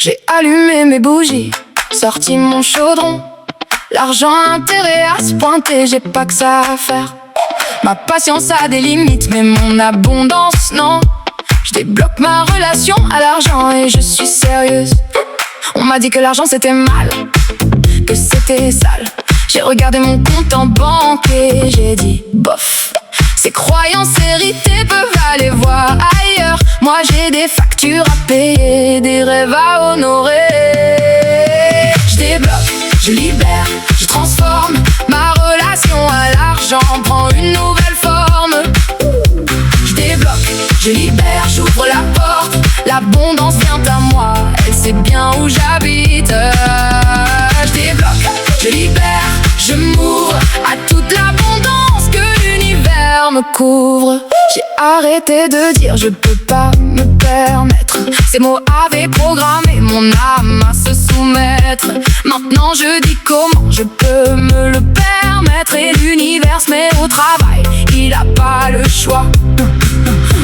J'ai allumé mes bougies, sorti mon chaudron. L'argent a intérêt à se pointer, j'ai pas que ça à faire. Ma patience a des limites, mais mon abondance non. Je débloque ma relation à l'argent et je suis sérieuse. On m'a dit que l'argent c'était mal, que c'était sale. J'ai regardé mon compte en banque et j'ai dit bof. Ces croyances héritées peuvent aller voir ailleurs. Moi j'ai des factures à payer, des rêves à honorer. Je débloque, je libère, je transforme. Ma relation à l'argent prend une nouvelle forme. Je débloque, je libère, j'ouvre la porte. L'abondance vient à moi, elle sait bien où j'habite. Je débloque, je libère, je m'ouvre à toute l'abondance que l'univers me couvre. J'ai arrêté de dire je peux pas me permettre. Ces mots avaient programmé mon âme à se soumettre. Maintenant je dis comment je peux me le permettre. Et l'univers se met au travail, il a pas le choix.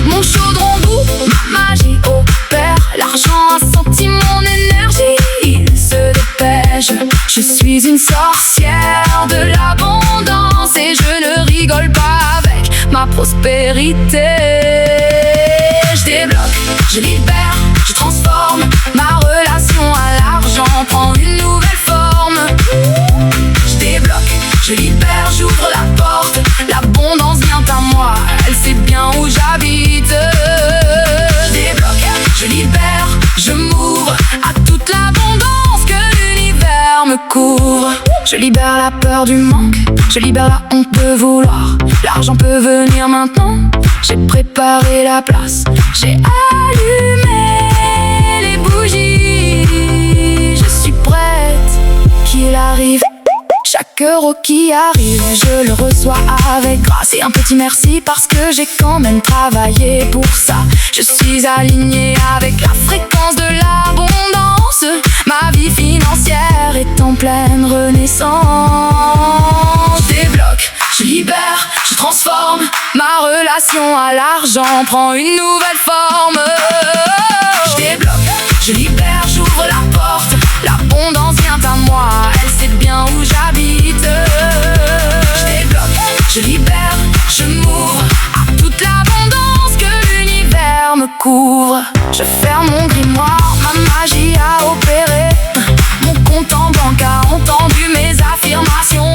Mon chaudron bout, ma magie opère. L'argent a senti mon énergie, il se dépêche. Je suis une sorcière de l'abondance et je ne rigole pas avec ma prospérité. Je débloque, je libère, je transforme. Ma relation à l'argent prend une nouvelle forme. Je débloque, je libère, j'ouvre la porte. L'abondance vient à moi, elle sait bien où j'habite. Je débloque, je libère, je m'ouvre à toute l'abondance que l'univers me couvre. Je libère la peur du manque, je libère la honte de vouloir. L'argent peut venir maintenant, j'ai préparé la place. J'ai allumé les bougies, je suis prête, qu'il arrive. Chaque euro qui arrive, je le reçois avec grâce et un petit merci parce que j'ai quand même travaillé pour ça. Je suis alignée avec la fréquence de l'abondance. Ma vie financière est en pleine renaissance. Je débloque, je libère, je transforme. Ma relation à l'argent prend une nouvelle forme. Je débloque, je libère, j'ouvre la porte. L'abondance vient à moi, elle sait bien où j'habite. Je débloque, je libère, je m'ouvre à toute l'abondance que l'univers me couvre. Je ferme mon grimoire, ma magie a opéré. Mon compte en banque a entendu mes affirmations.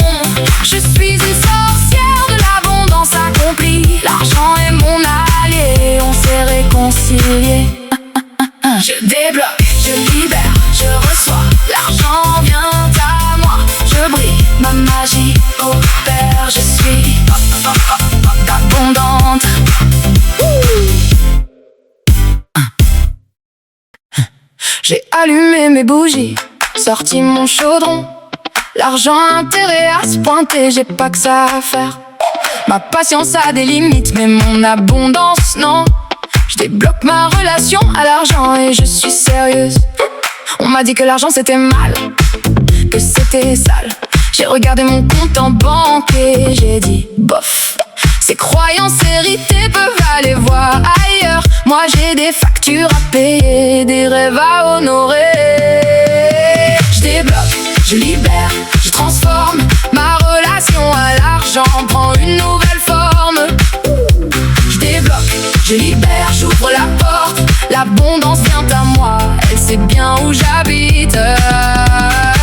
Je suis une sorcière de l'abondance accomplie. L'argent est mon allié, on s'est réconciliés. Je débloque, je libère, je reçois. L'argent vient à moi, je brille, ma magie opère. Je suis abondante. J'ai allumé mes bougies, sorti mon chaudron. L'argent a intérêt à se pointer, j'ai pas que ça à faire. Ma patience a des limites, mais mon abondance non. Je débloque ma relation à l'argent et je suis sérieuse. On m'a dit que l'argent c'était mal, que c'était sale. J'ai regardé mon compte en banque et j'ai dit bof. Ces croyances héritées peuvent aller voir ailleurs. Moi j'ai des factures à payer, des rêves à honorer. Je débloque, je libère, je transforme. Ma relation à l'argent prend une nouvelle forme. Je débloque, je libère, j'ouvre la porte. L'abondance vient à moi, elle sait bien où j'habite.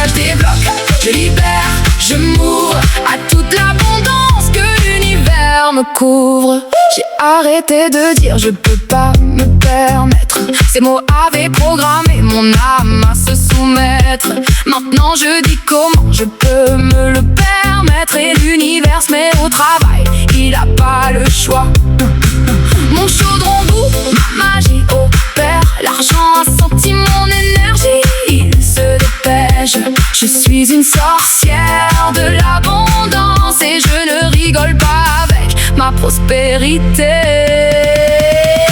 Je débloque, je libère, je m'ouvre à toute l'abondance que l'univers me couvre. J'ai arrêté de dire je peux pas me permettre. Ces mots avaient programmé mon âme à se soumettre. Maintenant je dis comment je peux me le permettre. Et l'univers se met au travail, il a pas le choix. Mon chaudron bout, ma magie opère. L'argent a senti mon énergie, il se dépêche. Je suis une sorcière de l'abondance et je ne rigole pas avec ma prospérité.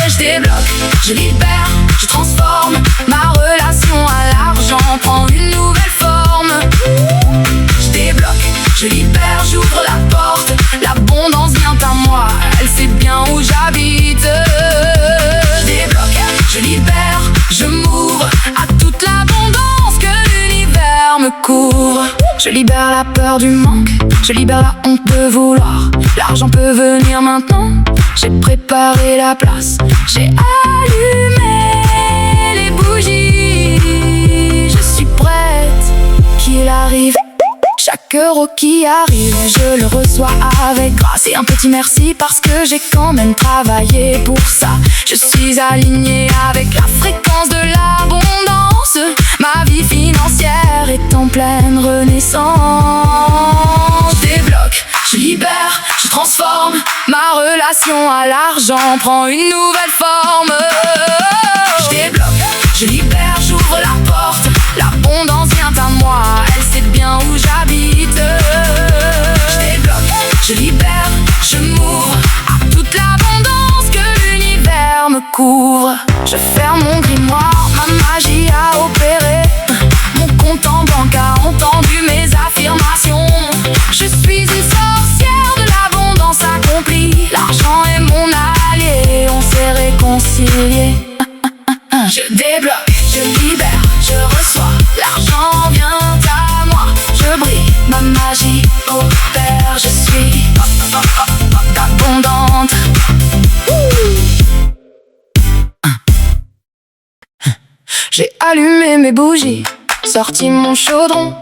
Je débloque, je libère, je transforme. Ma relation à l'argent prend une nouvelle forme. Je débloque, je libère, j'ouvre la porte. L'abondance vient à moi, elle sait bien où j'habite. Je débloque, je libère, je m'ouvre à toute la couvre. Je libère la peur du manque, je libère la honte de vouloir. L'argent peut venir maintenant, j'ai préparé la place. J'ai allumé les bougies, je suis prête, qu'il arrive. Chaque euro qui arrive, je le reçois avec grâce et un petit merci parce que j'ai quand même travaillé pour ça. Je suis alignée avec la fréquence de l'abondance. Ma vie financière est en pleine renaissance. Je débloque, je libère, je transforme. Ma relation à l'argent prend une nouvelle forme. Je débloque, je libère, j'ouvre la porte. L'abondance vient à moi, elle sait bien où j'habite. Je débloque, je libère, je m'ouvre à toute l'abondance que l'univers me couvre. Je ferme mon grimoire, ma magie a opéré. Mon compte en banque a entendu mes affirmations. Je suis une sorcière de l'abondance accomplie. L'argent est mon allié, on s'est réconciliés. Je débloque, je libère, je reçois. L'argent vient à moi, je brille, ma magie opère. Je suis abondante. J'ai allumé mes bougies, sorti mon chaudron.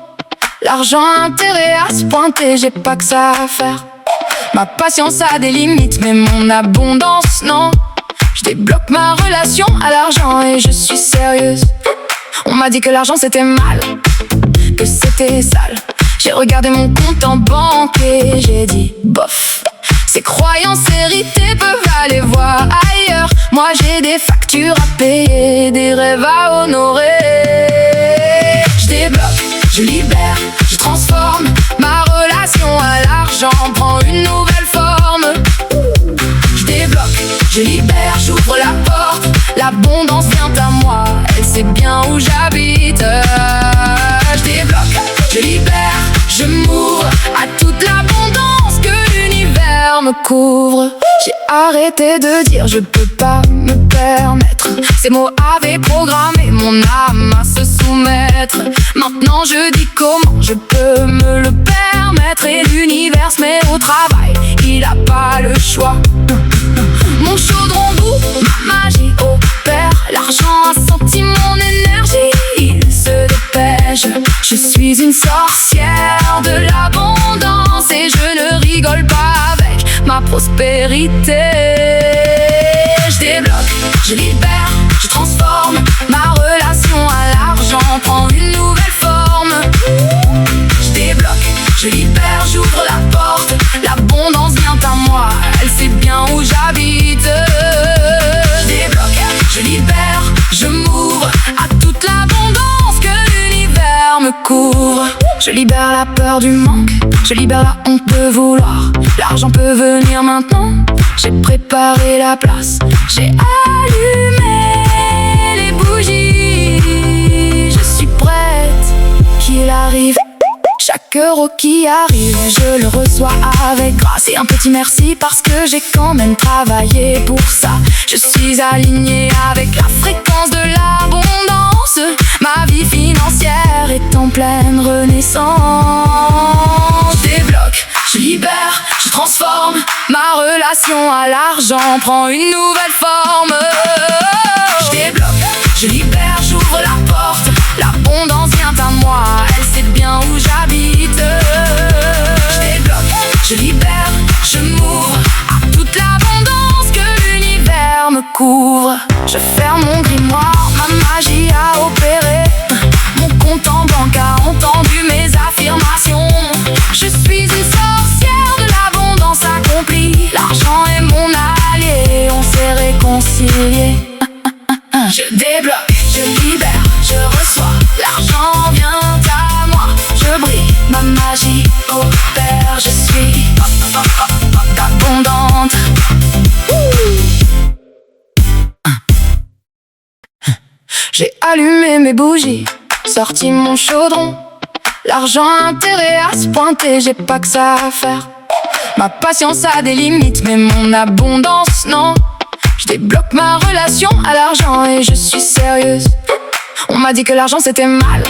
L'argent a intérêt à se pointer, j'ai pas que ça à faire. Ma patience a des limites, mais mon abondance non. Je débloque ma relation à l'argent et je suis sérieuse. On m'a dit que l'argent c'était mal, que c'était sale. J'ai regardé mon compte en banque et j'ai dit bof. Ces croyances héritées peuvent aller voir ailleurs. Moi j'ai des factures à payer, des rêves à honorer. Je débloque, je libère, je transforme. Ma relation à l'argent prend une nouvelle forme. Je débloque, je libère, j'ouvre la porte. L'abondance vient à moi, elle sait bien où j'habite. Je débloque, je libère, je m'ouvre à toute l'abondance que l'univers me couvre. J'ai arrêté de dire je peux pas me permettre. Ces mots avaient programmé mon âme à se soumettre. Maintenant je dis comment je peux me le permettre. Et l'univers se met au travail, il a pas le choix. Mon chaudron bout, ma magie opère. L'argent a senti mon énergie, il se dépêche. Je suis une sorcière de l'abondance et je ne rigole pas avec ma prospérité. Je débloque, je libère, je transforme. Ma relation à l'argent prend une nouvelle forme. Je débloque, je libère, j'ouvre la porte. L'abondance vient à moi, elle sait bien où j'habite. Je débloque, je libère, je m'ouvre à toute l'abondance que l'univers me couvre. Je libère la peur du manque, je libère la honte de vouloir. L'argent peut venir maintenant, j'ai préparé la place. J'ai allumé les bougies, je suis prête, qu'il arrive. Chaque euro qui arrive, je le reçois avec grâce et un petit merci parce que j'ai quand même travaillé pour ça. Je suis alignée avec la fréquence de l'abondance. Ma vie financière est en pleine renaissance. Je débloque, je libère, je transforme. Ma relation à l'argent prend une nouvelle forme. Je débloque, je libère, j'ouvre la porte. L'abondance vient à moi, elle sait bien où j'habite. Je débloque, je libère, je m'ouvre à toute l'abondance que l'univers me couvre. Je ferme mon grimoire, ma magie a opéré. Mon compte en banque a entendu mes affirmations. Je suis une sorcière de l'abondance accomplie. L'argent est mon allié, on s'est réconciliés. Je débloque, je libère, je reçois. L'argent vient à moi, je brille, ma magie opère. Je suis abondante. J'ai allumé mes bougies, sorti mon chaudron. L'argent a intérêt à se pointer, j'ai pas que ça à faire. Ma patience a des limites, mais mon abondance non. Je débloque ma relation à l'argent et je suis sérieuse. On m'a dit que l'argent c'était mal,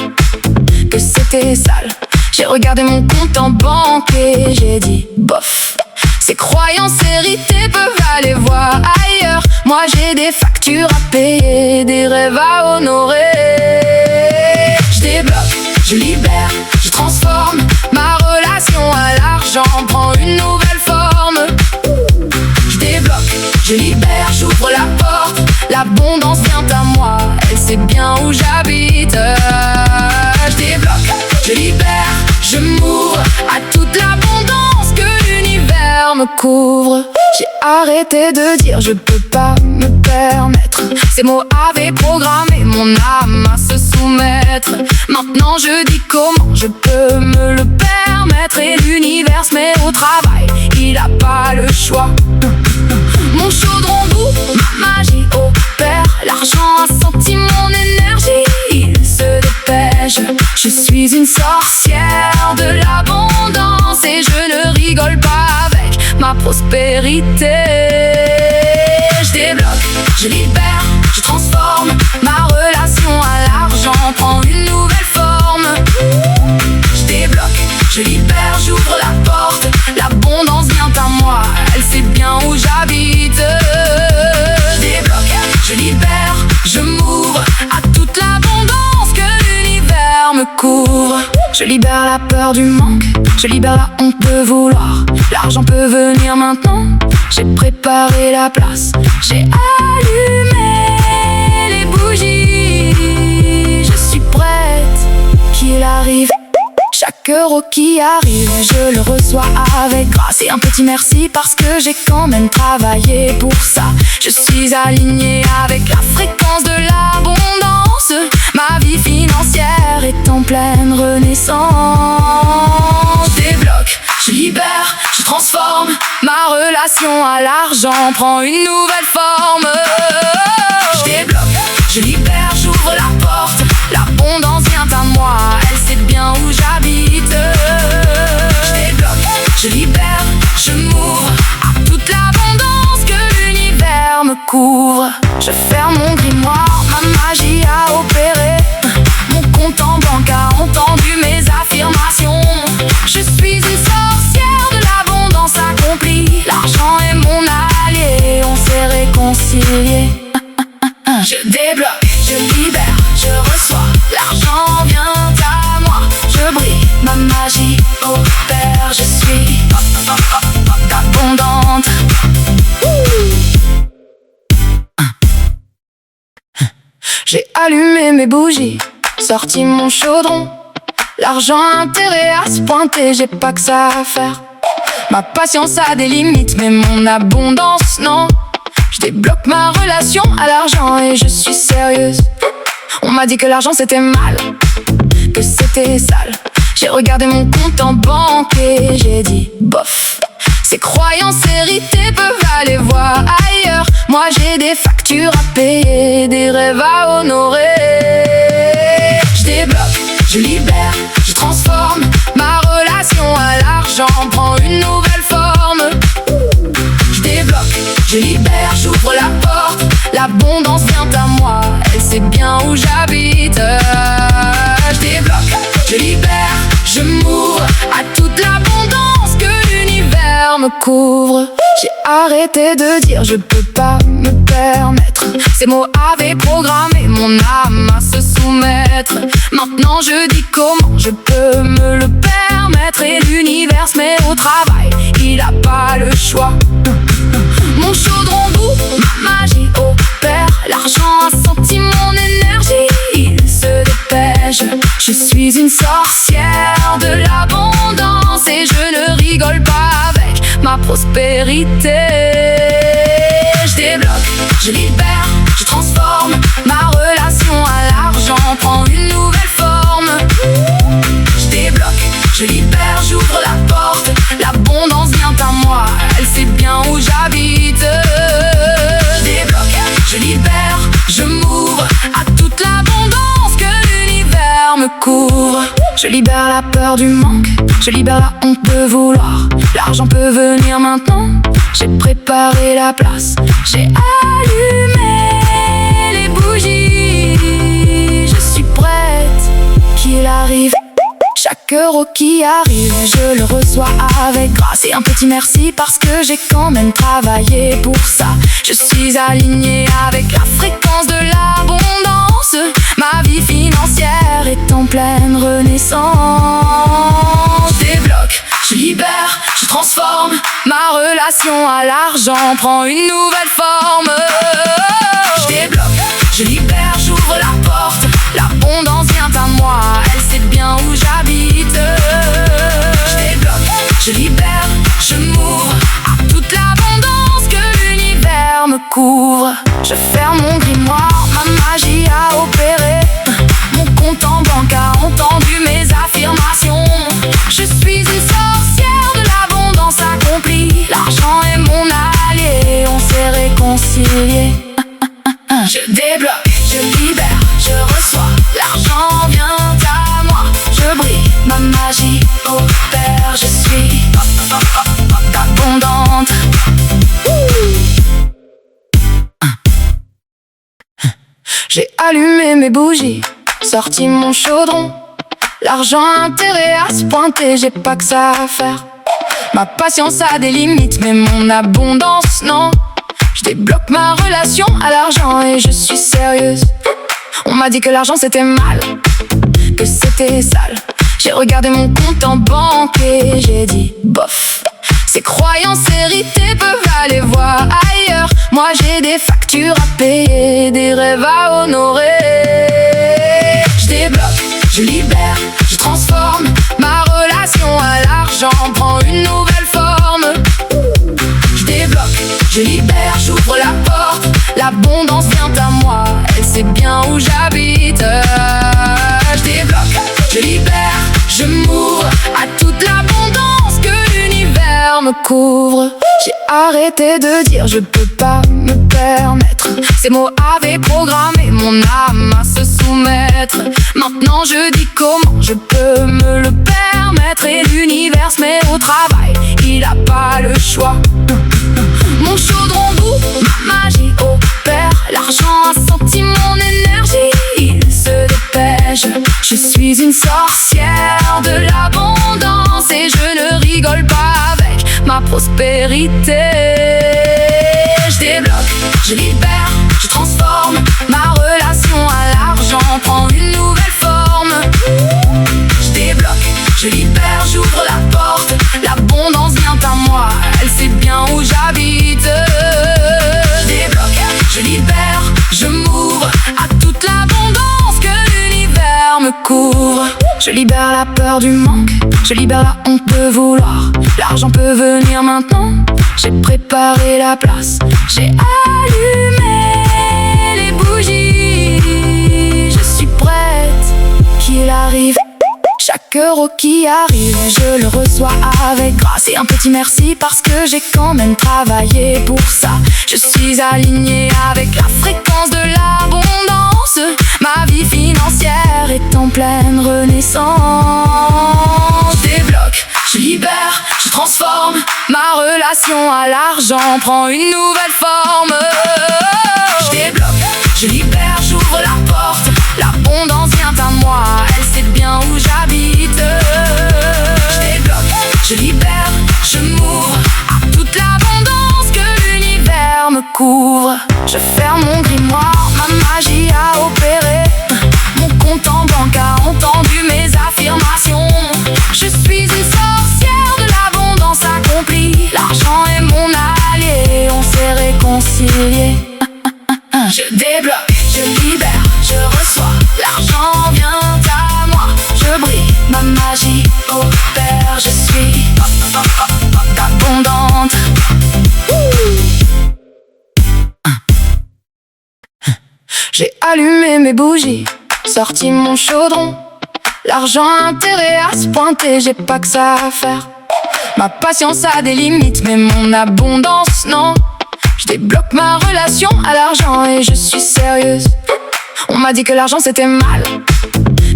que c'était sale. J'ai regardé mon compte en banque et j'ai dit bof. Ces croyances héritées peuvent aller voir ailleurs. Moi j'ai des factures à payer, des rêves à honorer. Je débloque, je libère, je transforme. Ma relation à l'argent prend une nouvelle forme. Je débloque, je libère, j'ouvre la porte. L'abondance vient à moi, elle sait bien où j'habite. Je débloque, je libère, je m'ouvre à toute l'abondance que l'univers me couvre. J'ai arrêté de dire je peux pas me permettre. Ces mots avaient programmé mon âme à se soumettre. Maintenant je dis comment je peux me le permettre. Et l'univers se met au travail, il a pas le choix. Mon chaudron bout, ma magie opère. L'argent a senti mon énergie, il se dépêche. Je suis une sorcière de l'abondance et je ne rigole pas avec ma prospérité. Je débloque, je libère, je transforme. Ma relation à l'argent prend une nouvelle forme. Je débloque, je libère, j'ouvre la porte. L'abondance vient à moi, elle sait bien où j'habite. Je débloque, je libère, je m'ouvre à toute l'abondance que l'univers me couvre. Je libère la peur du manque, je libère la honte de vouloir. L'argent peut venir maintenant, j'ai préparé la place. J'ai allumé les bougies, je suis prête, qu'il arrive. Chaque euro qui arrive, je le reçois avec grâce et un petit merci parce que j'ai quand même travaillé pour ça. Je suis alignée avec la fréquence de l'abondance. Ma vie financière est en pleine renaissance. Je débloque, je libère, je transforme. Ma relation à l'argent prend une nouvelle forme. Je débloque, je libère, j'ouvre la porte. L'abondance vient à moi, elle sait bien où j'habite. Je débloque, je libère, je m'ouvre à toute l'abondance que l'univers me couvre. Je ferme mon grimoire, ma magie a opéré. Mon compte en banque a entendu mes affirmations. Je suis une sorcière de l'abondance accomplie. L'argent est mon allié, on s'est réconciliés. Je débloque, je libère, je reçois. L'argent vient à moi, je brille, ma magie opère. Je suis abondante. J'ai allumé mes bougies, sorti mon chaudron. L'argent a intérêt à se pointer, j'ai pas que ça à faire. Ma patience a des limites, mais mon abondance non. Je débloque ma relation à l'argent et je suis sérieuse. On m'a dit que l'argent c'était mal, que c'était sale. J'ai regardé mon compte en banque et j'ai dit bof. Ces croyances héritées peuvent aller voir ailleurs. Moi j'ai des factures à payer, des rêves à honorer. Je débloque, je libère, je transforme. Ma relation à l'argent prend une nouvelle forme. Je débloque, je libère, j'ouvre la porte. L'abondance vient à moi, elle sait bien où j'habite. Je débloque, je libère, je m'ouvre à toute l'abondance que l'univers me couvre. J'ai arrêté de dire je peux pas me permettre. Ces mots avaient programmé mon âme à se soumettre. Maintenant je dis comment je peux me le permettre. Et l'univers se met au travail, il a pas le choix. Mon chaudron bout, ma magie opère. L'argent a senti mon énergie, il se dépêche. Je suis une sorcière de l'abondance et je ne rigole pas avec ma prospérité. Je débloque, je libère, je transforme. Ma relation à l'argent prend une nouvelle forme. Je débloque, je libère, j'ouvre la porte. L'abondance vient à moi, elle sait bien où j'habite. Je débloque, je libère, je m'ouvre à toute l'abondance que l'univers me couvre. Je libère la peur du manque, je libère la honte de vouloir. L'argent peut venir maintenant, j'ai préparé la place. J'ai allumé les bougies, je suis prête, qu'il arrive. Chaque euro qui arrive, je le reçois avec grâce et un petit merci parce que j'ai quand même travaillé pour ça. Je suis aligné avec la fréquence de l'abondance. Ma vie financière est en pleine renaissance. Je débloque, je libère, je transforme. Ma relation à l'argent prend une nouvelle forme. Je débloque, je libère, j'ouvre la porte. L'abondance vient à moi, elle sait bien où j'habite. Je débloque, je libère, je m'ouvre à toute l'abondance que l'univers me couvre. Je ferme mon grimoire, ma magie a opéré. Mon compte en banque a entendu mes affirmations. Je suis une sorcière de l'abondance accomplie. L'argent est mon allié, on s'est réconciliés. Je débloque, je libère, je reçois. L'argent vient à moi, je brille, ma magie opère. Je suis abondante. J'ai allumé mes bougies, sorti mon chaudron. L'argent a intérêt à se pointer, j'ai pas que ça à faire. Ma patience a des limites, mais mon abondance non. Je débloque ma relation à l'argent et je suis sérieuse. On m'a dit que l'argent c'était mal, que c'était sale. J'ai regardé mon compte en banque et j'ai dit bof. Ces croyances héritées peuvent aller voir ailleurs. Moi j'ai des factures à payer, des rêves à honorer. Je débloque, je libère, je transforme. Ma relation à l'argent prend une nouvelle forme. Je débloque, je libère, j'ouvre la porte. L'abondance vient à moi, elle sait bien où j'habite. Je débloque, je libère, je m'ouvre à toute l'abondance que l'univers me couvre. J'ai arrêté de dire je peux pas me permettre. Ces mots avaient programmé mon âme à se soumettre. Maintenant je dis comment je peux me le permettre. Et l'univers se met au travail, il a pas le choix. Mon chaudron bout, ma magie opère. L'argent a senti mon énergie, il se dépêche. Je suis une sorcière de l'abondance et je ne rigole pas avec ma prospérité. Je débloque, je libère, je transforme. Ma relation à l'argent prend une nouvelle forme. Je débloque, je libère, j'ouvre la porte. L'abondance vient à moi, elle sait bien où j'habite. Je débloque, je libère, je m'ouvre à toute l'abondance que l'univers me couvre. Je libère la peur du manque, je libère la honte de vouloir. L'argent peut venir maintenant, j'ai préparé la place. J'ai allumé les bougies, je suis prête qu'il arrive. Chaque euro qui arrive, je le reçois avec grâce et un petit merci parce que j'ai quand même travaillé pour ça. Je suis aligné avec la fréquence de l'abondance. Ma vie financière est en pleine renaissance. Je débloque, je libère, je transforme. Ma relation à l'argent prend une nouvelle forme. Je débloque, je libère, j'ouvre la porte. L'abondance vient à moi, elle sait bien où j'habite. Je débloque, je libère, je m'ouvre à toute l'abondance que l'univers me couvre. Je ferme mon grimoire, ma magie a opéré. Mon compte en banque a entendu mes affirmations. Je suis une sorcière de l'abondance accomplie. L'argent est mon allié, on s'est réconciliés. Je débloque, je libère, je reçois. L'argent vient à moi, je brille, ma magie opère. Je suis abondante. J'ai allumé mes bougies, sorti mon chaudron. L'argent a intérêt à se pointer, j'ai pas que ça à faire. Ma patience a des limites, mais mon abondance non. Je débloque ma relation à l'argent et je suis sérieuse. On m'a dit que l'argent c'était mal,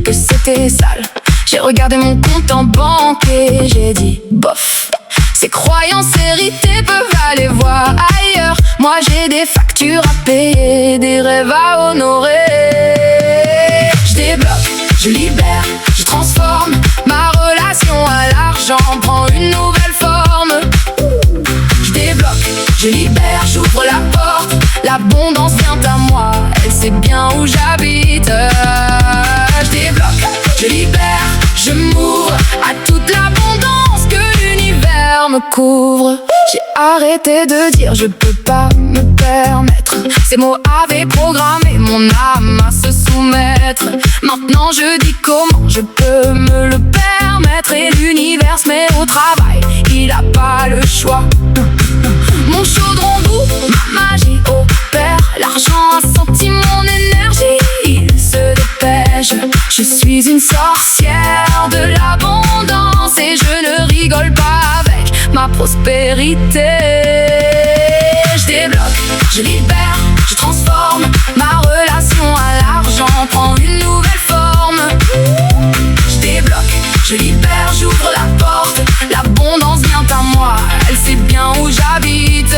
que c'était sale. J'ai regardé mon compte en banque et j'ai dit bof. Ces croyances héritées peuvent aller voir ailleurs. Moi j'ai des factures à payer, des rêves à honorer. Je débloque, je libère, je transforme. Ma l'abondance vient à moi, elle sait bien où j'habite. Je débloque, je libère, je m'ouvre à toute l'abondance que l'univers me couvre. J'ai arrêté de dire je peux pas me permettre. Ces mots avaient programmé mon âme à se soumettre. Maintenant je dis comment je peux me le permettre. Et l'univers se met au travail, il a pas le choix. Mon chaudron doux, ma magie opère. L'argent a senti mon énergie, il se dépêche. Je suis une sorcière de l'abondance et je ne rigole pas avec ma prospérité. Je débloque, je libère, je transforme. Ma relation à l'argent prend une nouvelle forme. Je débloque, je libère, j'ouvre la porte. L'abondance vient à moi, elle sait bien où j'habite.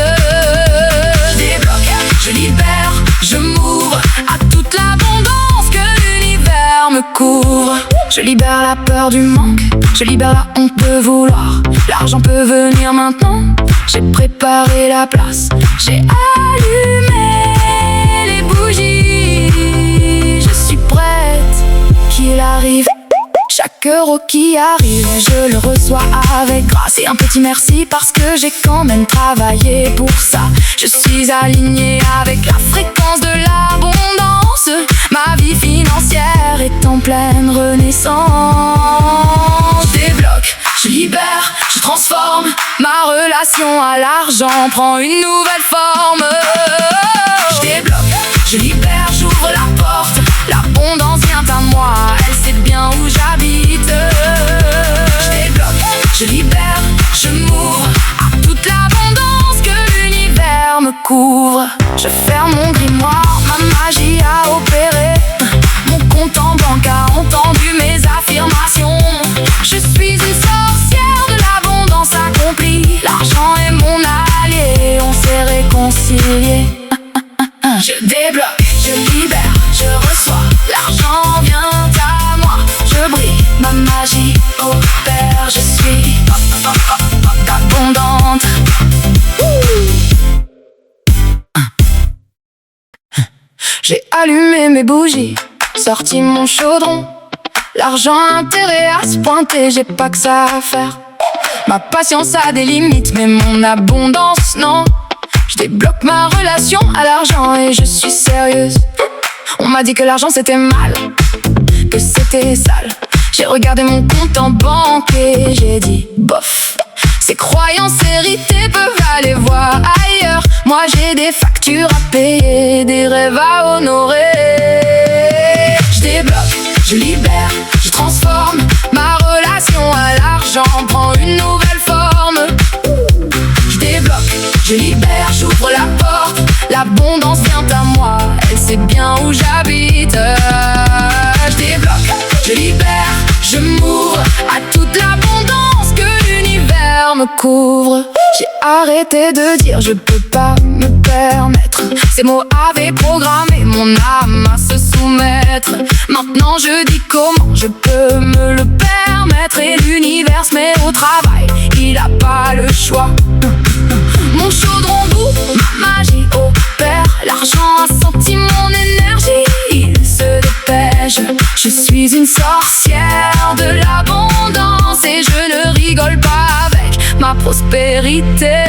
Je débloque, je libère, je m'ouvre à toute l'abondance que l'univers me couvre. Je libère la peur du manque, je libère la honte de vouloir. L'argent peut venir maintenant, j'ai préparé la place. J'ai allumé les bougies, je suis prête, qu'il arrive. Chaque euro qui arrive, je le reçois avec grâce et un petit merci parce que j'ai quand même travaillé pour ça. Je suis alignée avec la fréquence de l'abondance. Ma vie financière est en pleine renaissance. Je débloque, je libère, je transforme. Ma relation à l'argent prend une nouvelle forme. Je débloque, je libère, j'ouvre la porte. L'abondance vient à moi, elle sait bien où j'habite. Je débloque, je libère, je m'ouvre à toute l'abondance que l'univers me couvre. Je ferme mon grimoire, ma magie a opéré. Mon compte en banque a entendu mes affirmations. Je suis une sorcière de l'abondance accomplie. L'argent est mon allié, on s'est réconciliés. Je débloque, je libère, je reçois. L'argent vient à moi, je brille, ma magie opère. Je suis abondante. J'ai allumé mes bougies, sorti mon chaudron. L'argent a intérêt à se pointer, j'ai pas que ça à faire. Ma patience a des limites, mais mon abondance non. Je débloque ma relation à l'argent et je suis sérieuse. On m'a dit que l'argent c'était mal, que c'était sale. J'ai regardé mon compte en banque et j'ai dit bof. Ces croyances héritées peuvent aller voir ailleurs. Moi j'ai des factures à payer, des rêves à honorer. Je débloque, je libère, je transforme. Ma relation à l'argent prend une nouvelle forme. Je débloque, je libère, j'ouvre la porte. L'abondance vient à moi, elle sait bien où j'habite. Je débloque, je libère, je m'ouvre à toute l'abondance que l'univers me couvre. J'ai arrêté de dire je peux pas me permettre. Ces mots avaient programmé mon âme à se soumettre. Maintenant je dis comment je peux me le permettre. Et l'univers se met au travail, il a pas le choix. Mon chaudron doux, ma magie opère. L'argent a senti mon énergie, il se dépêche. Je suis une sorcière de l'abondance et je ne rigole pas avec ma prospérité.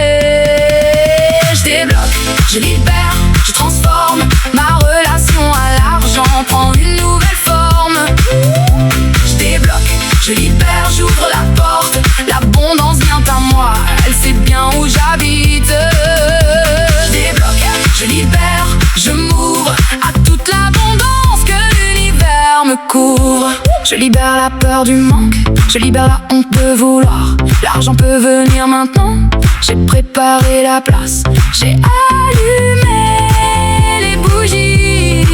Je débloque, je libère, je transforme. Ma relation à l'argent prend une nouvelle forme. Je débloque, je libère, j'ouvre la porte. L'abondance vient à moi, elle sait bien où j'habite. Je débloque, je libère, je m'ouvre à toute l'abondance que l'univers me couvre. Je libère la peur du manque, je libère la honte de vouloir. L'argent peut venir maintenant, j'ai préparé la place. J'ai allumé les bougies,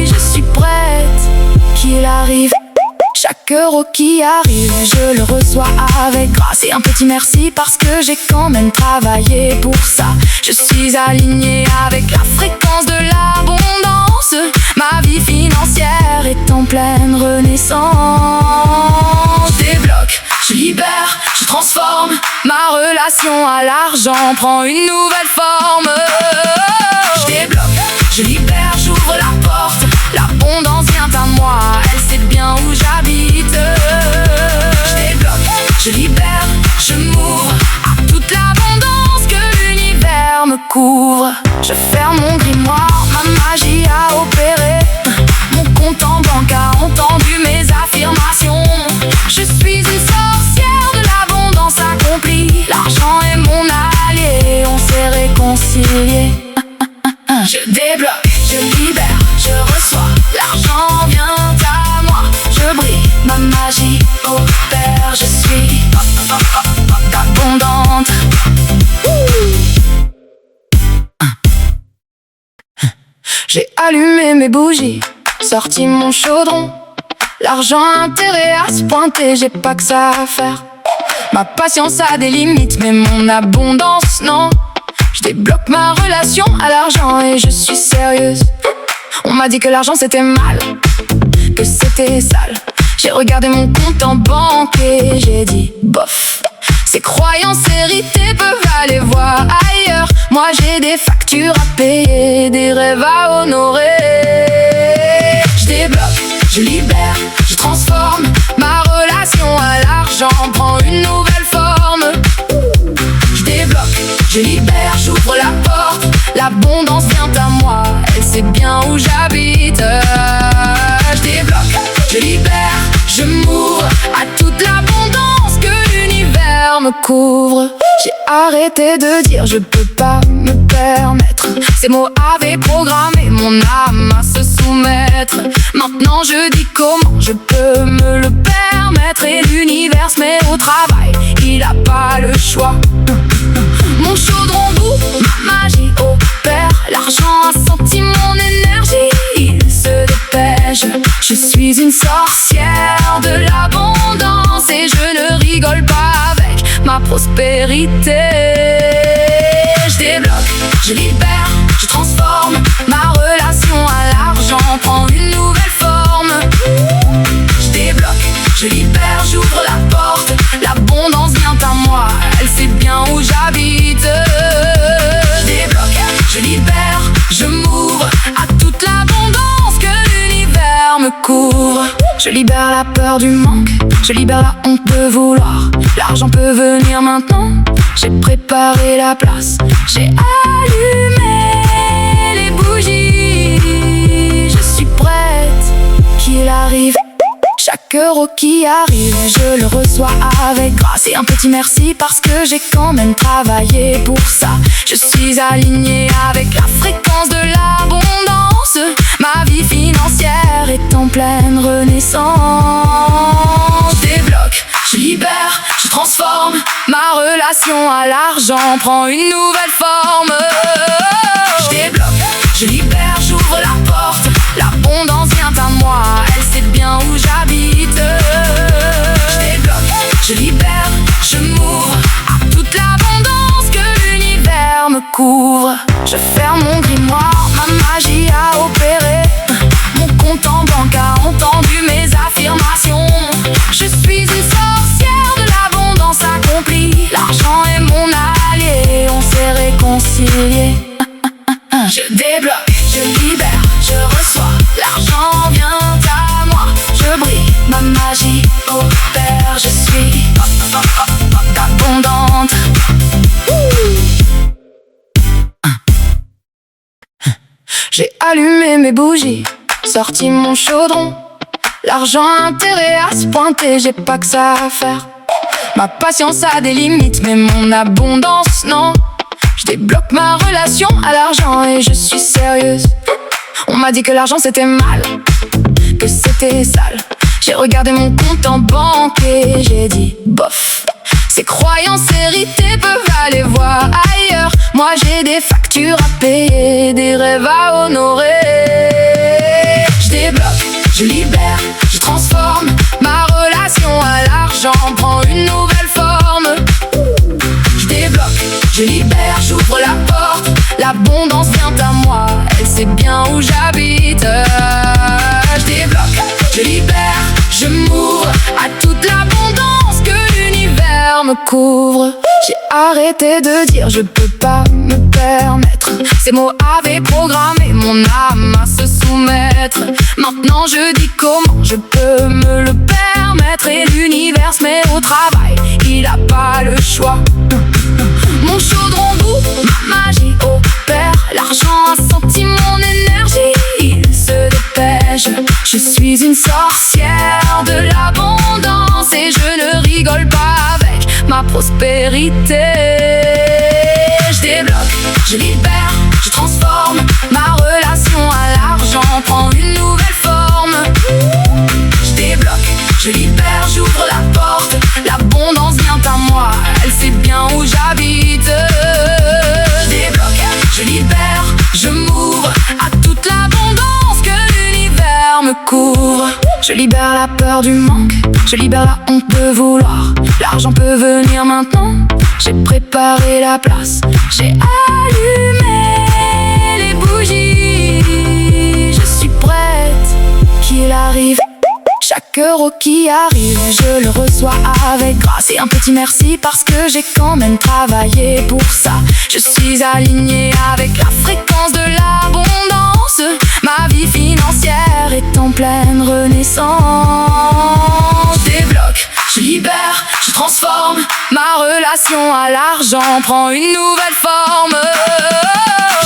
je suis prête, qu'il arrive. Chaque euro qui arrive, je le reçois avec grâce et un petit merci parce que j'ai quand même travaillé pour ça. Je suis alignée avec la fréquence de l'abondance. Ma vie financière est en pleine renaissance. Je débloque, je libère, je transforme. Ma relation à l'argent prend une nouvelle forme. Je débloque, je libère, j'ouvre la porte. L'abondance vient à moi, elle sait bien où j'habite. Je débloque, je libère, je m'ouvre à toute l'abondance que l'univers me couvre. Je ferme mon grimoire, ma magie a opéré. Mon compte en banque a entendu mes affirmations. Je suis une sorcière de l'abondance accomplie. L'argent est mon allié, on s'est réconciliés. Je débloque, je libère, je reçois. L'argent vient à moi, je brille, ma magie opère. Je suis abondante. J'ai allumé mes bougies, sorti mon chaudron. L'argent a intérêt à se pointer, j'ai pas que ça à faire. Ma patience a des limites, mais mon abondance non. Je débloque ma relation à l'argent et je suis sérieuse. On m'a dit que l'argent c'était mal, que c'était sale. J'ai regardé mon compte en banque et j'ai dit bof. Ces croyances héritées peuvent aller voir ailleurs. Moi j'ai des factures à payer, des rêves à honorer. Je débloque, je libère, je transforme. Ma relation à l'argent prend une nouvelle forme. Je débloque, je libère, j'ouvre la porte. L'abondance vient à moi, elle sait bien où j'habite. Je débloque, je libère, je m'ouvre à toute l'abondance que l'univers me couvre. J'ai arrêté de dire je peux pas me permettre. Ces mots avaient programmé mon âme à se soumettre. Maintenant je dis comment je peux me le permettre. Et l'univers se met au travail, il a pas le choix. Mon chaudron bout, ma magie opère. L'argent a senti mon énergie, il se dépêche. Je suis une sorcière de l'abondance et je ne rigole pas avec ma prospérité. Je débloque, je libère, je transforme. Ma relation à l'argent prend une nouvelle forme. Je débloque, je libère, j'ouvre la porte. L'abondance vient à moi, elle sait bien où j'habite. Je débloque, je libère, je m'ouvre à toute l'abondance que l'univers me couvre. Je libère la peur du manque, je libère la honte de vouloir. L'argent peut venir maintenant, j'ai préparé la place. J'ai allumé les bougies, je suis prête qu'il arrive. Chaque euro qui arrive, je le reçois avec grâce et un petit merci parce que j'ai quand même travaillé pour ça. Je suis alignée avec la fréquence de l'abondance. Ma vie financière est en pleine renaissance. Je débloque, je libère, je transforme. Ma relation à l'argent prend une nouvelle forme. Je débloque, je libère, j'ouvre la porte. L'abondance vient à moi, elle sait bien où j'habite. Je débloque, je libère, je m'ouvre à toute l'abondance que l'univers me couvre. Je ferme mon grimoire, ma magie a opéré. Mon compte en banque a entendu mes affirmations. Je suis une sorcière de l'abondance accomplie. L'argent est mon allié, on s'est réconciliés. Je débloque, je libère, je reçois. L'argent vient à moi, je brille, ma magie opère. Je suis abondante. J'ai allumé mes bougies, sorti mon chaudron. L'argent a intérêt à se pointer, j'ai pas que ça à faire. Ma patience a des limites, mais mon abondance non. Je débloque ma relation à l'argent et je suis sérieuse. On m'a dit que l'argent c'était mal, que c'était sale. J'ai regardé mon compte en banque et j'ai dit bof. Ces croyances héritées peuvent aller voir ailleurs. Moi j'ai des factures à payer, des rêves à honorer. Je débloque, je libère, je transforme. Ma relation à l'argent prend une nouvelle forme. Je débloque, je libère, j'ouvre la porte. L'abondance vient à moi, elle sait bien où j'habite. Je débloque, je libère, je m'ouvre à toute l'abondance que l'univers me couvre. J'ai arrêté de dire je peux pas me permettre. Ces mots avaient programmé mon âme à se soumettre. Maintenant je dis comment je peux me le permettre. Et l'univers se met au travail, il a pas le choix. Mon chaudron doux, ma magie opère. L'argent a senti mon énergie, il se dépêche. Je suis une sorcière de l'abondance et je ne rigole pas avec ma prospérité. Je débloque, je libère, je transforme. Ma relation à l'argent prend une nouvelle forme. Je débloque, je libère, j'ouvre la porte. L'abondance vient à moi, elle sait bien où j'habite. Je débloque, je libère, je m'ouvre à toute l'abondance que l'univers me couvre. Je libère la peur du manque, je libère la honte de vouloir. L'argent peut venir maintenant, j'ai préparé la place. J'ai allumé les bougies, je suis prête, qu'il arrive. Chaque euro qui arrive, je le reçois avec grâce et un petit merci parce que j'ai quand même travaillé pour ça. Je suis alignée avec la fréquence de l'abondance. Ma vie financière est en pleine renaissance. Je débloque, je libère, je transforme. Ma relation à l'argent prend une nouvelle forme.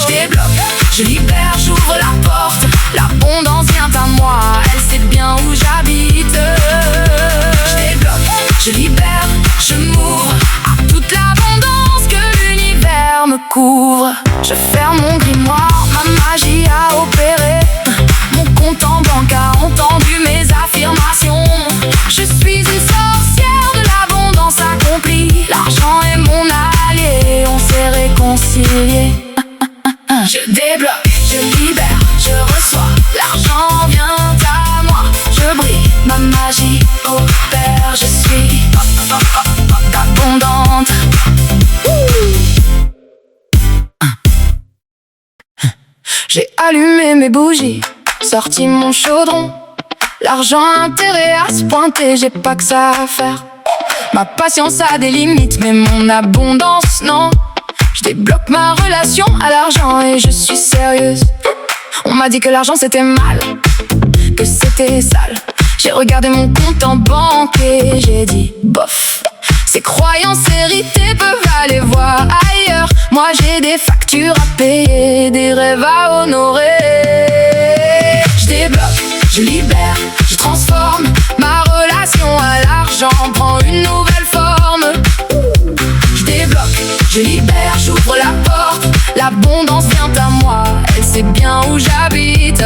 Je débloque, je libère, j'ouvre la porte. L'abondance vient à moi, elle sait bien où j'habite. Je débloque, je libère, je m'ouvre à toute l'abondance que l'univers me couvre. Je ferme mon grimoire, ma magie a opéré. Mon compte en banque a entendu mes affirmations. Je suis une sorcière de l'abondance accomplie. L'argent est mon allié, on s'est réconciliés. Je débloque, je libère, je reçois. L'argent vient à moi, je brille, ma magie opère. Je suis abondante. J'ai allumé mes bougies, sorti mon chaudron. L'argent a intérêt à se pointer, j'ai pas que ça à faire. Ma patience a des limites, mais mon abondance non. Je débloque ma relation à l'argent et je suis sérieuse. On m'a dit que l'argent c'était mal, que c'était sale. J'ai regardé mon compte en banque et j'ai dit bof. Ces croyances héritées peuvent aller voir ailleurs. Moi j'ai des factures à payer, des rêves à honorer. Je débloque, je libère, je transforme. Ma relation à l'argent prend une nouvelle forme. Je débloque, je libère, j'ouvre la porte. L'abondance vient à moi, elle sait bien où j'habite.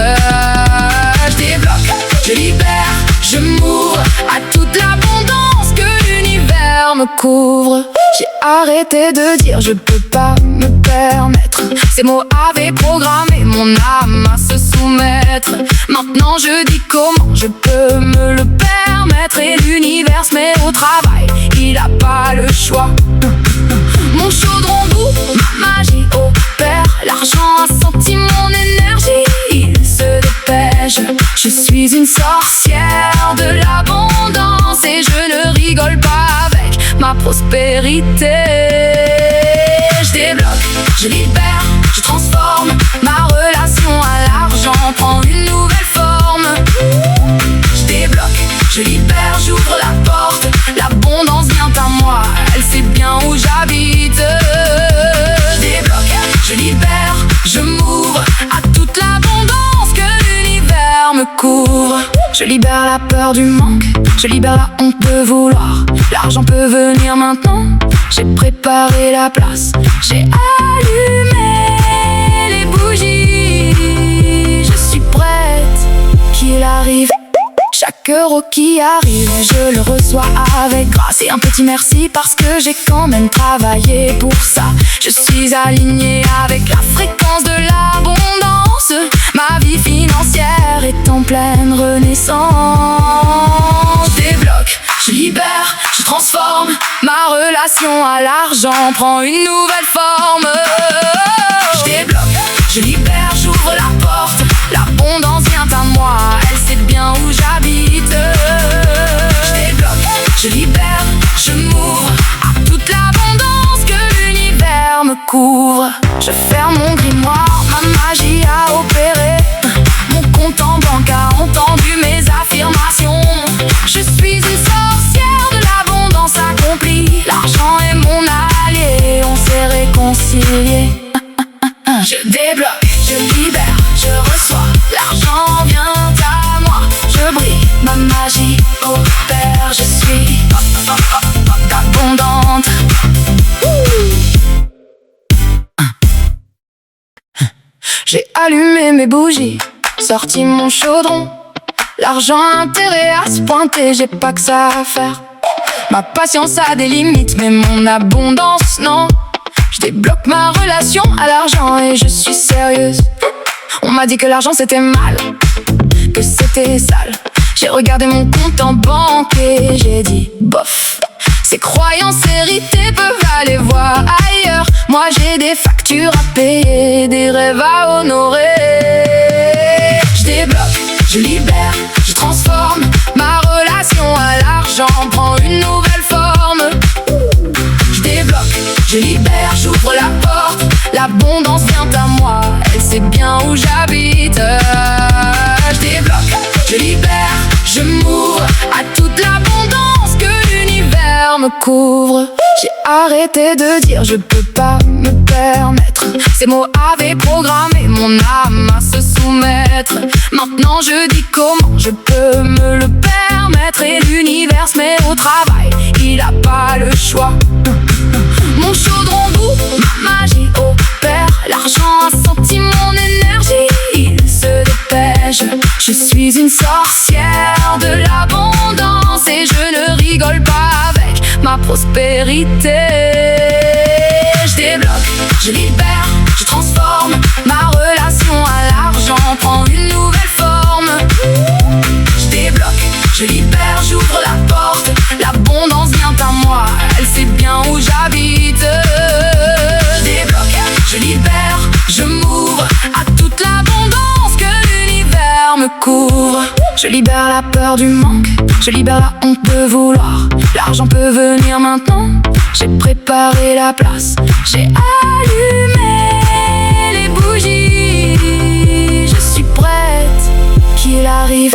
Je débloque, je libère, je m'ouvre à toute l'abondance que l'univers me couvre. J'ai arrêté de dire je peux pas me permettre. Ces mots avaient programmé mon âme à se soumettre. Maintenant je dis comment je peux me le permettre. Et l'univers se met au travail, il a pas le choix. Mon chaudron doux, ma magie opère. L'argent a senti mon énergie, il se dépêche. Je suis une sorcière de l'abondance et je ne rigole pas avec ma prospérité. Je débloque, je libère, je transforme. Ma relation à l'argent prend une nouvelle forme. Je débloque, je libère, j'ouvre la porte. L'abondance vient à moi, elle sait bien où j'habite. Je débloque, je libère, je m'ouvre à toute l'abondance que l'univers me couvre. Je libère la peur du manque, je libère la honte de vouloir. L'argent peut venir maintenant, j'ai préparé la place. J'ai allumé les bougies, je suis prête, qu'il arrive. Chaque euro qui arrive, je le reçois avec grâce et un petit merci parce que j'ai quand même travaillé pour ça. Je suis alignée avec la fréquence de l'abondance. Ma vie financière est en pleine renaissance. Je débloque, je libère, je transforme. Ma relation à l'argent prend une nouvelle forme. Je débloque, je libère, j'ouvre la porte. L'abondance vient à moi, elle sait bien où j'habite. Je débloque, je libère, je m'ouvre à toute l'abondance que l'univers me couvre. Je ferme mon grimoire, ma magie a opéré. Mon compte en banque a entendu mes affirmations. Je suis une sorcière de l'abondance accomplie. L'argent est mon allié, on s'est réconciliés. Je débloque, je libère, je reçois. L'argent vient à moi, je brille, ma magie opère. Je suis abondante. J'ai allumé mes bougies, sorti mon chaudron. L'argent a intérêt à se pointer, j'ai pas que ça à faire. Ma patience a des limites, mais mon abondance non. Je débloque ma relation à l'argent et je suis sérieuse. On m'a dit que l'argent c'était mal, que c'était sale. J'ai regardé mon compte en banque et j'ai dit bof. Ces croyances héritées peuvent aller voir ailleurs. Moi j'ai des factures à payer, des rêves à honorer. Je débloque, je libère, je transforme. Ma relation à l'argent prend une nouvelle forme. Je débloque, je libère, j'ouvre la porte. L'abondance vient à moi, elle sait bien où j'habite. Je débloque, je libère, je m'ouvre à toute l'abondance que l'univers me couvre. J'ai arrêté de dire je peux pas me permettre. Ces mots avaient programmé mon âme à se soumettre. Maintenant je dis comment je peux me le permettre. Et l'univers se met au travail, il a pas le choix. Mon chaudron bout, ma magie opère. L'argent a senti mon énergie, il se dépêche. Je suis une sorcière de l'abondance et je ne rigole pas avec ma prospérité. Je débloque, je libère, je transforme. Ma relation à l'argent prend une nouvelle forme. Je débloque, je libère, j'ouvre la porte. L'abondance vient à moi, elle sait bien où j'habite. Je débloque, je libère, je m'ouvre à toute l'abondance que l'univers me couvre. Je libère la peur du manque, je libère la honte de vouloir. L'argent peut venir maintenant, j'ai préparé la place. J'ai allumé les bougies, je suis prête qu'il arrive.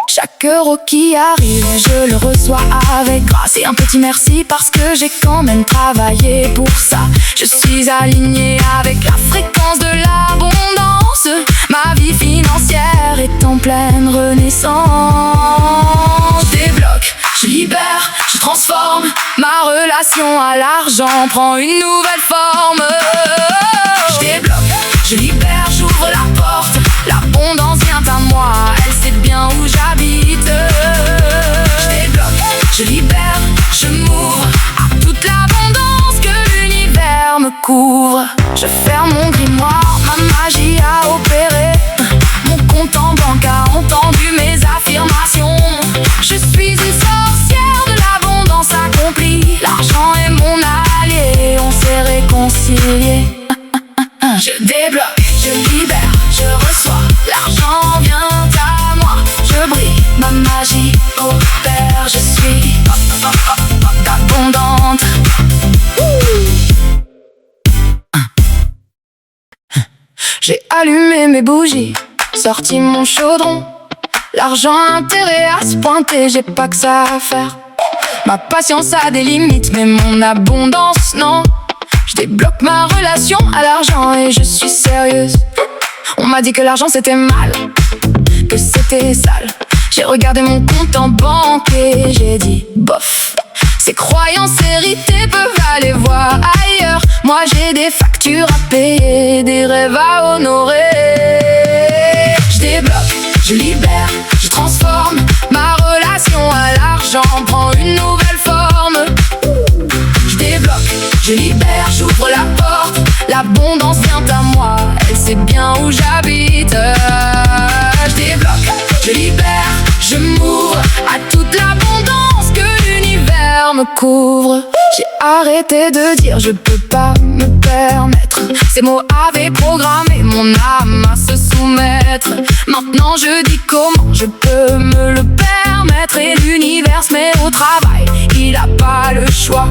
Chaque euro qui arrive, je le reçois avec grâce et un petit merci parce que j'ai quand même travaillé pour ça. Je suis alignée avec la fréquence de l'abondance. Ma vie financière est en pleine renaissance. Je débloque, je libère, je transforme. Ma relation à l'argent prend une nouvelle forme. Je débloque, je libère, j'ouvre la porte. L'abondance vient à moi, elle sait bien où j'habite. Je débloque, je libère, je m'ouvre à toute l'abondance que l'univers me couvre. Je ferme mon grimoire, ma magie a opéré. Mon compte en banque a entendu mes affirmations. Je suis une sorcière de l'abondance accomplie. L'argent est mon allié, on s'est réconciliés. Je débloque, je libère, je reçois. L'argent vient à moi, je brille, ma magie opère. Je suis abondante. J'ai allumé mes bougies, sorti mon chaudron. L'argent a intérêt à se pointer, j'ai pas que ça à faire. Ma patience a des limites, mais mon abondance non. Je débloque ma relation à l'argent et je suis sérieuse. On m'a dit que l'argent c'était mal, que c'était sale. J'ai regardé mon compte en banque et j'ai dit bof. Ces croyances héritées peuvent aller voir ailleurs. Moi j'ai des factures à payer, des rêves à honorer. Je débloque, je libère, je transforme. Ma relation à l'argent prend une nouvelle forme. Je débloque, je libère, j'ouvre la porte. L'abondance vient à moi, elle sait bien où j'habite. Je débloque, je libère, je m'ouvre à toute l'abondance que l'univers me couvre. J'ai arrêté de dire je peux pas me permettre. Ces mots avaient programmé mon âme à se soumettre. Maintenant je dis comment je peux me le permettre. Et l'univers se met au travail, il a pas le choix.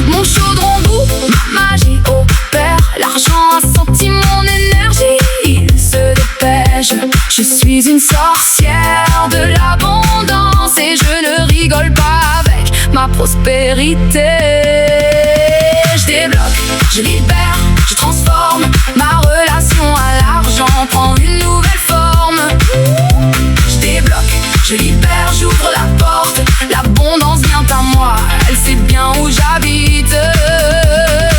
Mon chaudron bout, ma magie opère. L'argent a senti mon énergie, il se dépêche. Je suis une sorcière de l'abondance et je ne rigole pas avec ma prospérité. Je débloque, je libère, je transforme. Ma relation à l'argent prend une nouvelle forme. Je débloque, je libère, j'ouvre la porte. L'abondance vient à moi, elle sait bien où j'habite.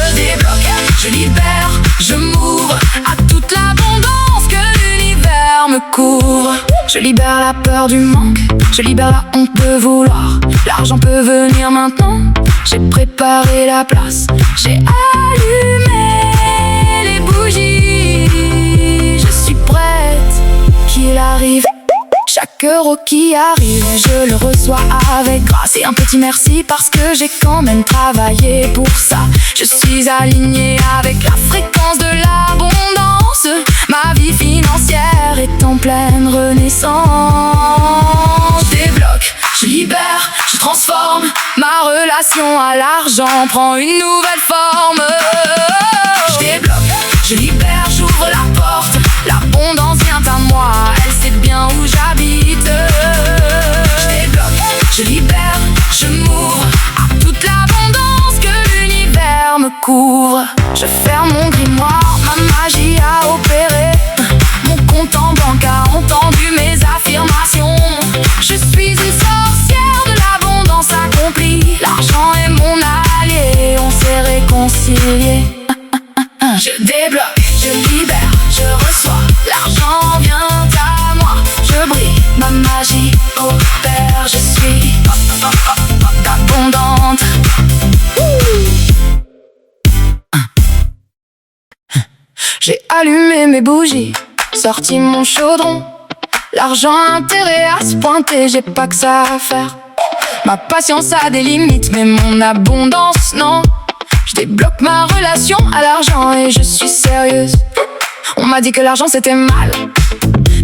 Je débloque, je libère, je m'ouvre à toute l'abondance que l'univers me couvre. Je libère la peur du manque, je libère la honte de vouloir. L'argent peut venir maintenant, j'ai préparé la place. J'ai allumé les bougies, je suis prête, qu'il arrive. Chaque euro qui arrive, je le reçois avec grâce et un petit merci parce que j'ai quand même travaillé pour ça. Je suis alignée avec la fréquence de l'abondance. Ma vie financière est en pleine renaissance. Je débloque, je libère, je transforme. Ma relation à l'argent prend une nouvelle forme. Je débloque, je libère, j'ouvre la porte. L'abondance vient à moi, elle sait bien où j'habite. Je débloque, je libère, je m'ouvre à toute l'abondance que l'univers me couvre. Je ferme mon grimoire, ma magie a opéré. Mon compte en banque a entendu mes affirmations. Je suis une sorcière de l'abondance accomplie. L'argent est mon allié, on s'est réconciliés. Je débloque, je libère, je reçois. L'argent vient à moi, je brille, ma magie opère. Je suis abondante. J'ai allumé mes bougies, sorti mon chaudron. L'argent a intérêt à se pointer, j'ai pas que ça à faire. Ma patience a des limites, mais mon abondance non. Je débloque ma relation à l'argent et je suis sérieuse. On m'a dit que l'argent c'était mal,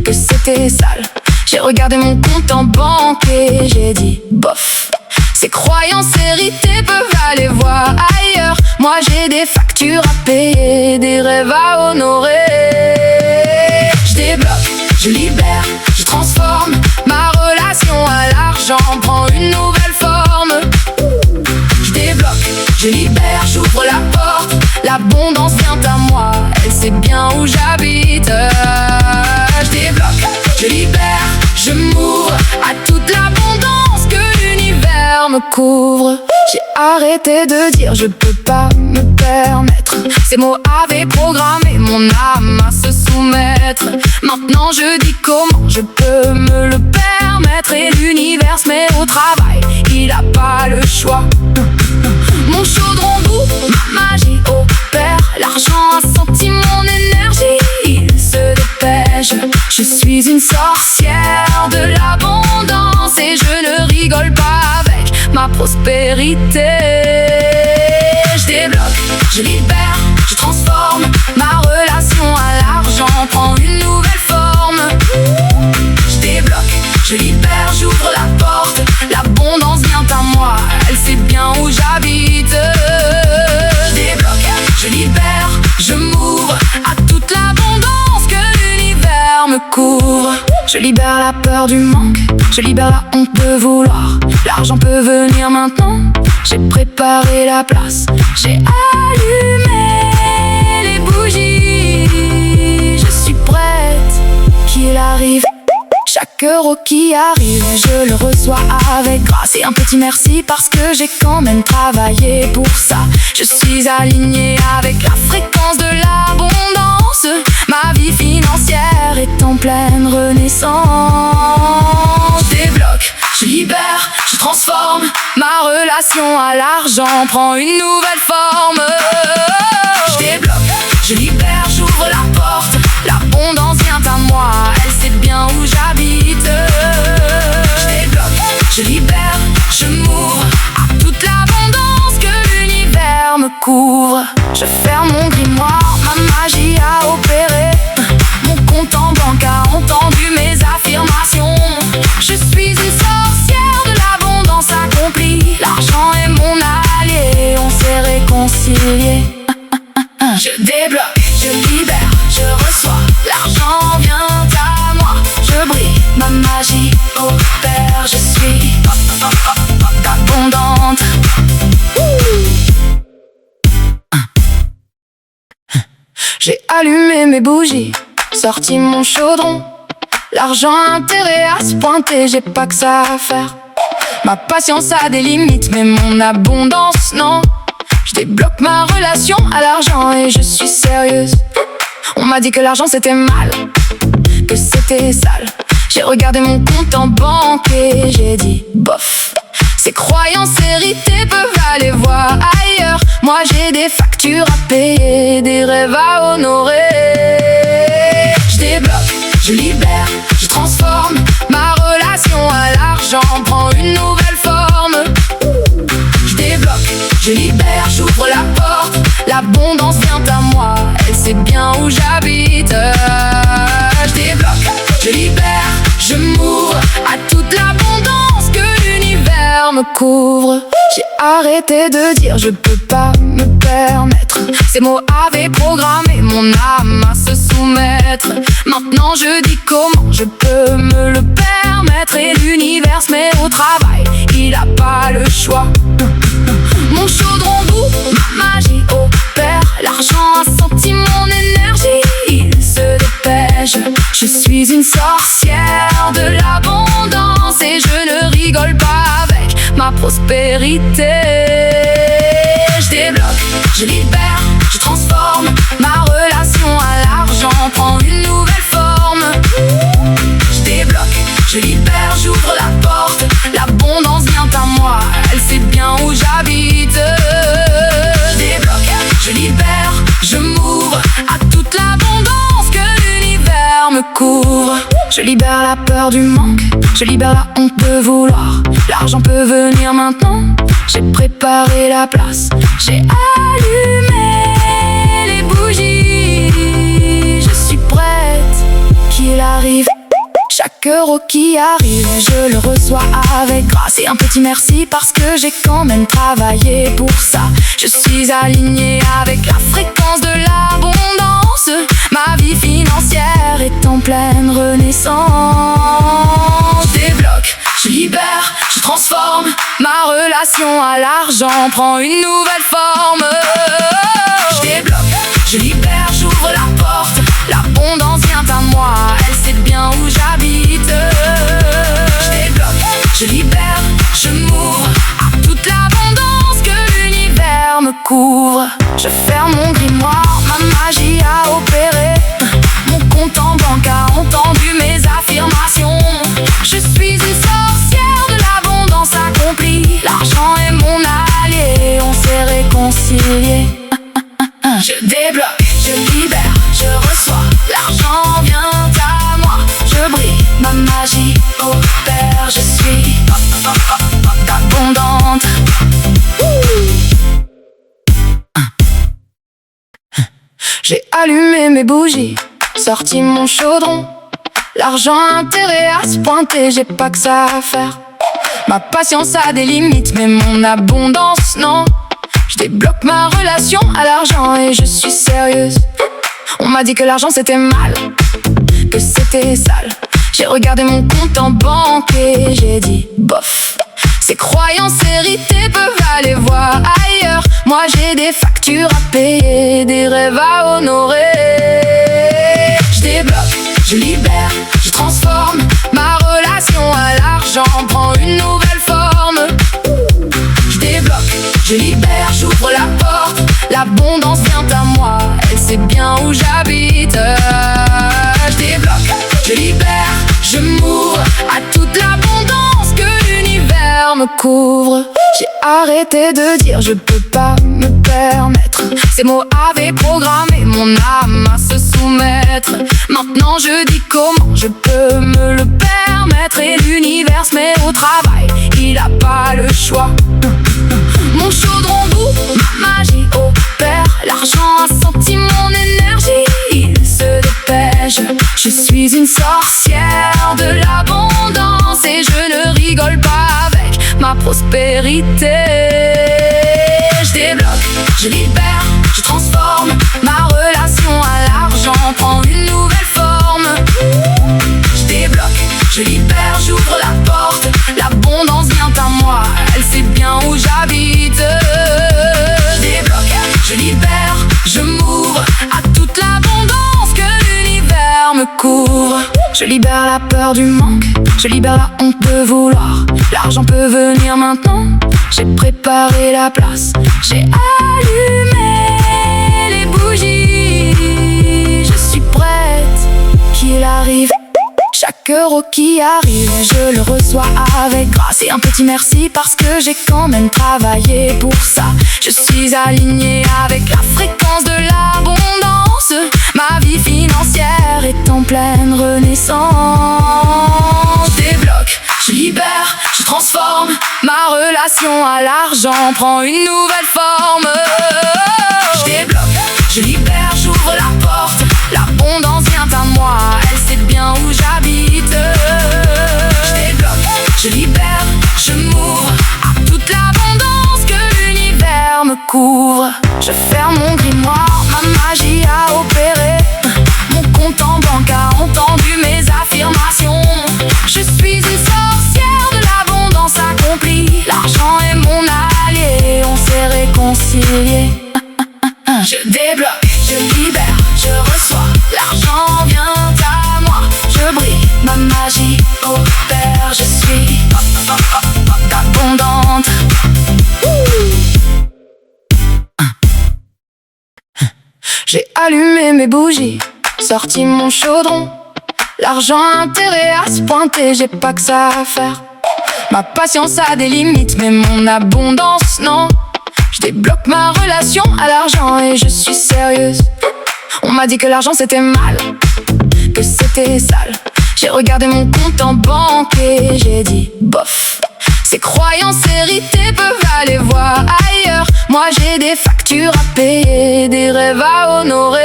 que c'était sale. J'ai regardé mon compte en banque et j'ai dit bof. Ces croyances héritées peuvent aller voir ailleurs. Moi j'ai des factures à payer, des rêves à honorer. Je débloque, je libère, je transforme. Ma relation à l'argent prend une nouvelle forme. Je débloque, je libère, j'ouvre la porte. L'abondance vient à moi, elle sait bien où j'habite. Je débloque, je libère, je m'ouvre à toute l'abondance que l'univers me couvre. J'ai arrêté de dire je peux pas me permettre. Ces mots avaient programmé mon âme à se soumettre. Maintenant je dis comment je peux me le permettre. Et l'univers se met au travail, il a pas le choix. Mon chaudron bout, ma magie opère. L'argent a senti mon énergie, il se dépêche. Je suis une sorcière de l'abondance et je ne rigole pas avec ma prospérité. Je débloque, je libère, je transforme. Ma relation à l'argent prend une nouvelle forme. Je débloque, je libère, j'ouvre la porte. L'abondance vient à moi, elle sait bien où j'habite. Je débloque, je libère, je m'ouvre à toute l'abondance que l'univers me couvre. Je libère la peur du manque, je libère la honte de vouloir. L'argent peut venir maintenant, j'ai préparé la place. J'ai allumé les bougies, je suis prête, qu'il arrive. Chaque euro qui arrive, je le reçois avec grâce et un petit merci parce que j'ai quand même travaillé pour ça. Je suis alignée avec la fréquence de l'abondance. Ma vie financière est en pleine renaissance. Je débloque, je libère, je transforme. Ma relation à l'argent prend une nouvelle forme. Je débloque, je libère, j'ouvre la porte. L'abondance vient à moi, elle sait bien où j'habite. Je débloque, je libère, je m'ouvre à toute l'abondance que l'univers me couvre. Je ferme mon grimoire, ma magie a opéré. Mon compte en banque a entendu mes affirmations. Je suis une sorcière de l'abondance accomplie. L'argent est mon allié, on s'est réconciliés. Je débloque, magie opère, je suis abondante. J'ai allumé mes bougies, sorti mon chaudron. L'argent a intérêt à se pointer, j'ai pas que ça à faire. Ma patience a des limites, mais mon abondance non. Je débloque ma relation à l'argent et je suis sérieuse. On m'a dit que l'argent c'était mal, que c'était sale. J'ai regardé mon compte en banque et j'ai dit bof. Ces croyances héritées peuvent aller voir ailleurs. Moi j'ai des factures à payer, des rêves à honorer. Je débloque, je libère, je transforme. Ma relation à l'argent prend une nouvelle forme. Je débloque, je libère, j'ouvre la porte. L'abondance vient à moi, elle sait bien où j'habite. Je débloque, je libère, je m'ouvre à toute l'abondance que l'univers me couvre. J'ai arrêté de dire je peux pas me permettre. Ces mots avaient programmé mon âme à se soumettre. Maintenant je dis comment je peux me le permettre. Et l'univers se met au travail, il a pas le choix. Mon chaudron bout, ma magie opère. L'argent a senti mon énergie, il se dépêche. Je suis une sorcière de l'abondance et je ne rigole pas avec ma prospérité. Je débloque, je libère, je transforme. Ma relation à l'argent prend une nouvelle forme. Je débloque, je libère, j'ouvre la porte. L'abondance vient à moi, elle sait bien où j'habite. Je débloque, je libère, je m'ouvre à toute l'abondance que l'univers me couvre. Je libère la peur du manque, je libère la honte de vouloir. L'argent peut venir maintenant, j'ai préparé la place. J'ai allumé les bougies, je suis prête qu'il arrive. Chaque euro qui arrive, je le reçois avec grâce. Et un petit merci parce que j'ai quand même travaillé pour ça. Je suis alignée avec la fréquence de l'abondance. Ma vie financière est en pleine renaissance. Je débloque, je libère, je transforme. Ma relation à l'argent prend une nouvelle forme. Je débloque, je libère, j'ouvre la porte. L'abondance vient à moi, elle sait bien où j'habite. Je débloque, je libère, je m'ouvre à toute l'abondance que l'univers me couvre. Je ferme mon grimoire, ma magie a opéré. Mon compte en banque a entendu mes affirmations. Je suis une sorcière de l'abondance accomplie. L'argent est mon allié, on s'est réconciliés. Je débloque, je libère, je reçois. L'argent vient à moi, je brille, ma magie opère. Je suis abondante. J'ai allumé mes bougies, sorti mon chaudron. L'argent a intérêt à se pointer, j'ai pas que ça à faire. Ma patience a des limites, mais mon abondance non. Je débloque ma relation à l'argent et je suis sérieuse. On m'a dit que l'argent c'était mal, que c'était sale. J'ai regardé mon compte en banque et j'ai dit bof. Ces croyances héritées peuvent aller voir ailleurs. Moi j'ai des factures à payer, des rêves à honorer. Je débloque, je libère, je transforme. Ma relation à l'argent prend une nouvelle forme. Je débloque, je libère, j'ouvre la porte. L'abondance vient à moi, elle sait bien où j'habite. Je débloque, je libère, je m'ouvre à toute l'abondance que l'univers me couvre. J'ai arrêté de dire je peux pas me permettre. Ces mots avaient programmé mon âme à se soumettre. Maintenant je dis comment je peux me le permettre. Et l'univers se met au travail, il a pas le choix. Mon chaudron bout, ma magie opère. L'argent a senti mon énergie, il se dépêche. Je suis une sorcière de l'abondance et je ne rigole pas avec ma prospérité. Je débloque, je libère, je transforme. Ma relation à l'argent prend une nouvelle forme. Je débloque, je libère, j'ouvre la porte. L'abondance vient à moi, elle sait bien où j'habite. Je débloque, je libère, je m'ouvre à toute l'abondance que l'univers me couvre. Je libère la peur du manque, je libère la honte de vouloir. L'argent peut venir maintenant, j'ai préparé la place. J'ai allumé les bougies, je suis prête, qu'il arrive. Chaque euro qui arrive, je le reçois avec grâce et un petit merci parce que j'ai quand même travaillé pour ça. Je suis alignée avec la fréquence de l'abondance. Ma vie financière est en pleine renaissance. Je débloque, je libère, je transforme. Ma relation à l'argent prend une nouvelle forme. Je débloque, je libère, j'ouvre la porte. L'abondance vient à moi, elle sait bien où j'habite. Je débloque, je libère, je m'ouvre à toute l'abondance que l'univers me couvre. Je ferme mon grimoire, ma magie a opéré. Mon compte en banque a entendu mes affirmations. Je suis une sorcière de l'abondance accomplie. L'argent est mon allié, on s'est réconciliés. Je débloque, je libère, je reçois. L'argent vient à moi, je brille, ma magie opère. Je suis abondante. J'ai allumé mes bougies, sorti mon chaudron. L'argent a intérêt à se pointer, j'ai pas que ça à faire. Ma patience a des limites, mais mon abondance non. Je débloque ma relation à l'argent et je suis sérieuse. On m'a dit que l'argent c'était mal, que c'était sale. J'ai regardé mon compte en banque et j'ai dit bof. Ces croyances héritées peuvent aller voir ailleurs. Moi j'ai des factures à payer, des rêves à honorer.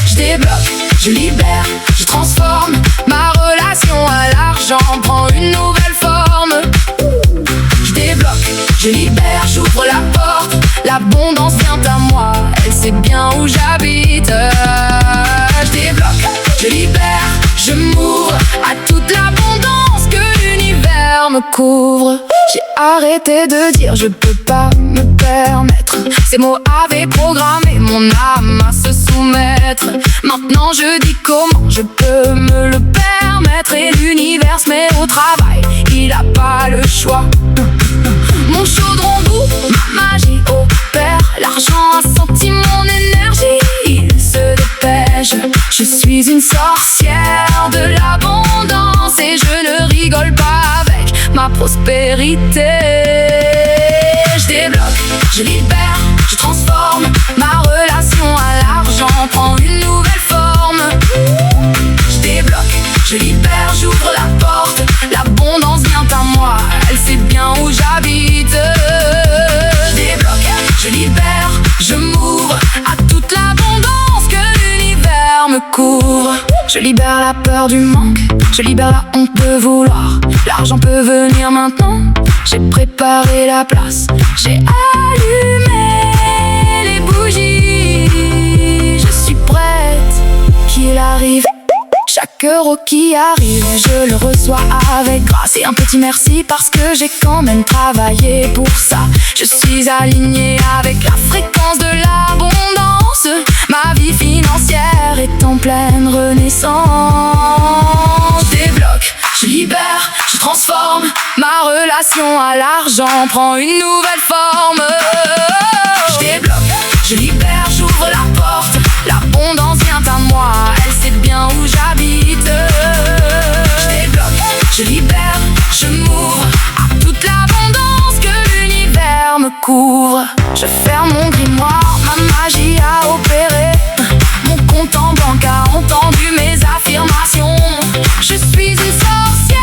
Je débloque, je libère, je transforme. Ma relation à l'argent prend une nouvelle forme. Je débloque, je libère, j'ouvre la porte. L'abondance vient à moi, elle sait bien où j'habite. Je débloque, je libère, je m'ouvre à toute l'abondance que l'univers me couvre. J'ai arrêté de dire je peux pas me permettre. Ces mots avaient programmé mon âme à se soumettre. Maintenant je dis comment je peux me le permettre. Et l'univers se met au travail, il a pas le choix. Mon chaudron bout, ma magie opère. L'argent a senti mon énergie, il se dépêche. Je suis une sorcière de l'abondance et je ne rigole pas avec ma prospérité. Je débloque, je libère, je transforme. Ma relation à l'argent prend une nouvelle forme. Je débloque, je libère, j'ouvre la porte. L'abondance vient à moi, elle sait bien où j'habite. Je débloque, je libère, je m'ouvre à toute l'abondance que l'univers me couvre. Je libère la peur du manque, je libère la honte de vouloir. L'argent peut venir maintenant, j'ai préparé la place. J'ai allumé les bougies, je suis prête, qu'il arrive. Chaque euro qui arrive, je le reçois avec grâce et un petit merci parce que j'ai quand même travaillé pour ça. Je suis alignée avec la fréquence de l'abondance. Ma vie financière est en pleine renaissance. Je débloque, je libère, je transforme. Ma relation à l'argent prend une nouvelle forme. Je débloque, je libère, j'ouvre la porte. L'abondance vient à moi, elle sait bien où j'habite. Je débloque, je libère, je m'ouvre à toute l'abondance que l'univers me couvre. Je ferme mon grimoire, ma magie a opéré. Mon compte en banque a entendu mes affirmations. Je suis une sorcière